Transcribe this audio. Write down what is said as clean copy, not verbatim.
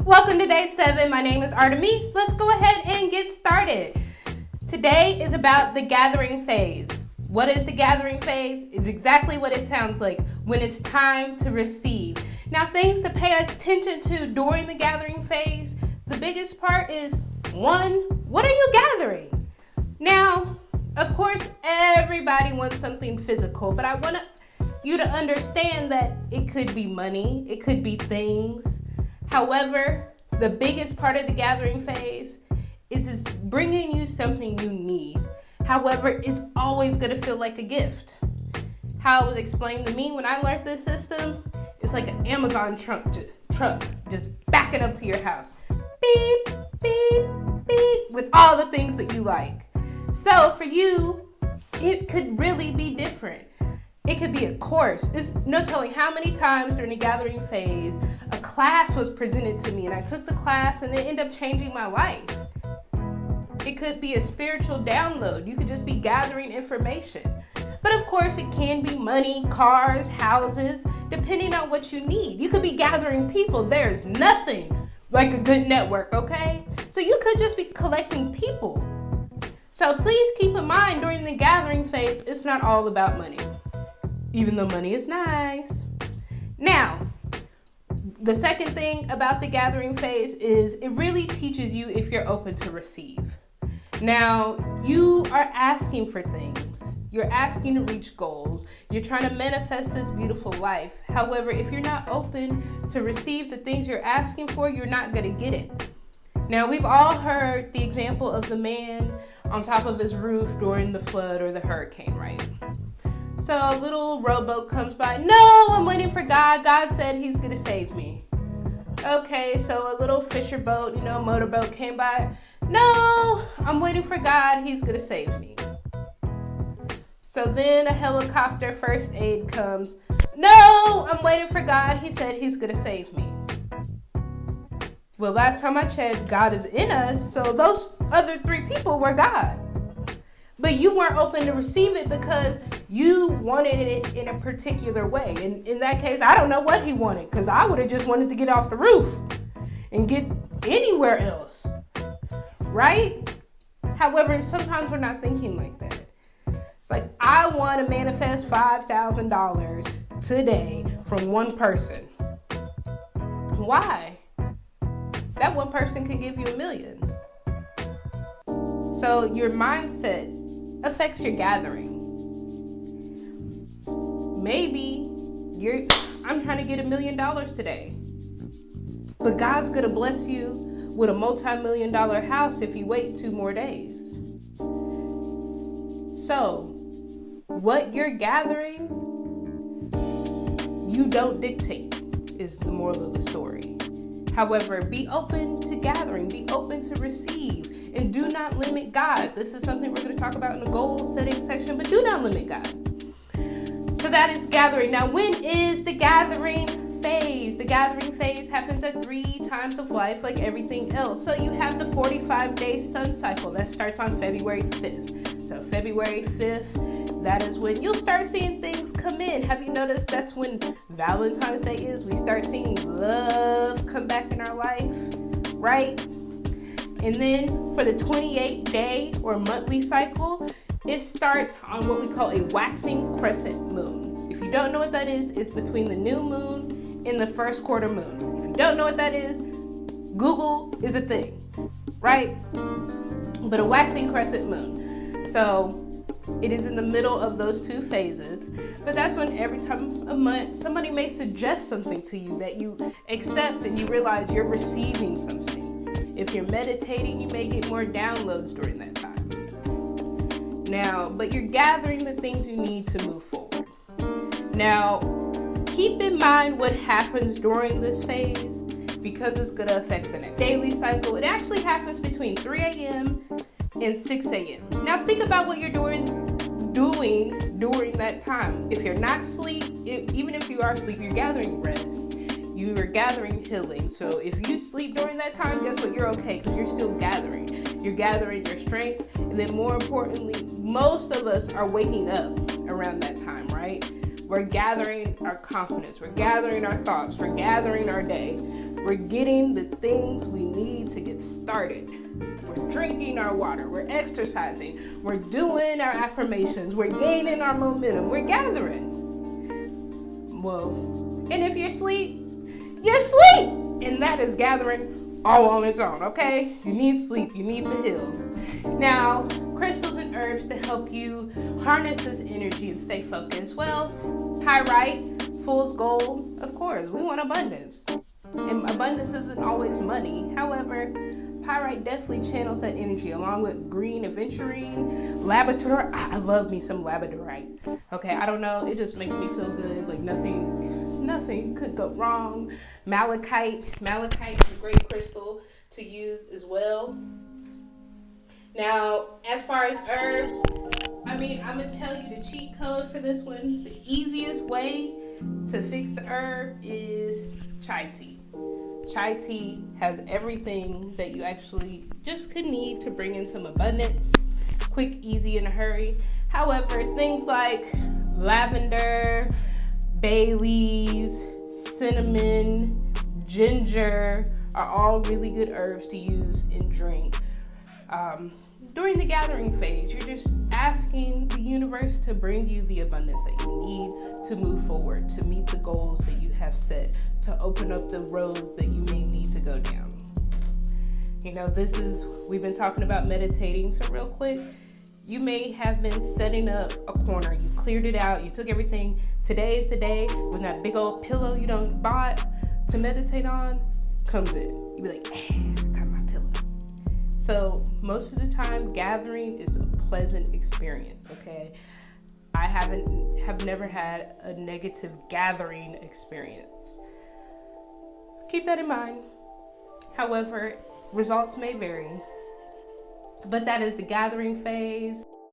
Welcome to day 7. My name is Artemis. Let's go ahead and get started. Today is about the gathering phase. What is the gathering phase? It's exactly what it sounds like, when it's time to receive. Now, things to pay attention to during the gathering phase, the biggest part is, 1, what are you gathering? Now, of course, everybody wants something physical, but I want you to understand that it could be money, it could be things. However, the biggest part of the gathering phase is bringing you something you need. However, it's always going to feel like a gift. How it was explained to me when I learned this system, it's like an Amazon truck just backing up to your house. Beep, beep, beep, with all the things that you like. So for you, it could really be different. It could be a course. There's no telling how many times during the gathering phase, a class was presented to me and I took the class and it ended up changing my life. It could be a spiritual download. You could just be gathering information. But of course, it can be money, cars, houses, depending on what you need. You could be gathering people. There's nothing like a good network, okay? So you could just be collecting people. So please keep in mind during the gathering phase, it's not all about money, even though money is nice. Now, the second thing about the gathering phase is it really teaches you if you're open to receive. Now, you are asking for things. You're asking to reach goals. You're trying to manifest this beautiful life. However, if you're not open to receive the things you're asking for, you're not going to get it. Now, we've all heard the example of the man on top of his roof during the flood or the hurricane, right? So a little rowboat comes by. No, I'm waiting for God. God said he's going to save me. Okay, so a little fisher boat, motorboat came by. No, I'm waiting for God. He's going to save me. So then a helicopter first aid comes. No, I'm waiting for God. He said he's going to save me. Well, last time I checked, God is in us. So those other 3 people were God. But you weren't open to receive it because you wanted it in a particular way. And in that case, I don't know what he wanted, because I would have just wanted to get off the roof and get anywhere else, right? However, sometimes we're not thinking like that. It's like, I want to manifest $5,000 today from one person. Why? That one person could give you $1 million. So your mindset affects your gathering. Maybe I'm trying to get $1 million today, but God's gonna bless you with a multi-million-dollar house if you wait 2 more days. So what you're gathering, you don't dictate, is the moral of the story. However, be open to gathering, be open to receive, and do not limit God. This is something we're going to talk about in the goal setting section, but do not limit God. So that is gathering. Now, when is the gathering phase? The gathering phase happens at 3 times of life, like everything else. So you have the 45-day sun cycle that starts on February 5th. So February 5th, that is when you'll start seeing things come in. Have you noticed that's when Valentine's Day is? We start seeing love come back in our life, right? And then for the 28-day or monthly cycle, it starts on what we call a waxing crescent moon. If you don't know what that is, it's between the new moon and the first quarter moon. If you don't know what that is, Google is a thing, right? But a waxing crescent moon. So it is in the middle of those 2 phases, but that's when every time a month, somebody may suggest something to you that you accept and you realize you're receiving something. If you're meditating, you may get more downloads during that time. Now, but you're gathering the things you need to move forward. Now, keep in mind what happens during this phase, because it's going to affect the next daily cycle. It actually happens between 3 a.m. and 6 a.m. Now, think about what you're doing during that time. If you're not asleep, even if you are asleep, you're gathering rest. You are gathering healing. So if you sleep during that time, guess what? You're okay, because you're still gathering. You're gathering your strength. And then more importantly, most of us are waking up around that time, right? We're gathering our confidence. We're gathering our thoughts. We're gathering our day. We're getting the things we need to get started. We're drinking our water. We're exercising. We're doing our affirmations. We're gaining our momentum. We're gathering. Well, and if you're asleep, you're asleep. And that is gathering all on its own, okay? You need sleep. You need to heal. Now, crystals and herbs to help you harness this energy and stay focused. Well, pyrite, fool's gold, of course. We want abundance. And abundance isn't always money. However, pyrite definitely channels that energy along with green aventurine, labradorite. I love me some labradorite. Okay, I don't know. It just makes me feel good. Like nothing could go wrong. Malachite is a great crystal to use as well. Now, as far as herbs, I'm gonna tell you the cheat code for this one. The easiest way to fix the herb is chai tea. Chai tea has everything that you actually just could need to bring in some abundance. Quick, easy, in a hurry. However, things like lavender, bay leaves, cinnamon, ginger are all really good herbs to use and drink. During the gathering phase, you're just asking the universe to bring you the abundance that you need to move forward, to meet the goals that you have set, to open up the roads that you may need to go down. You know, we've been talking about meditating, so real quick, you may have been setting up a corner, you cleared it out, you took everything. Today is the day when that big old pillow you done bought to meditate on comes in. You be like, hey, I got my pillow. So most of the time, gathering is a pleasant experience, okay? I have never had a negative gathering experience. Keep that in mind. However, results may vary. But that is the gathering phase.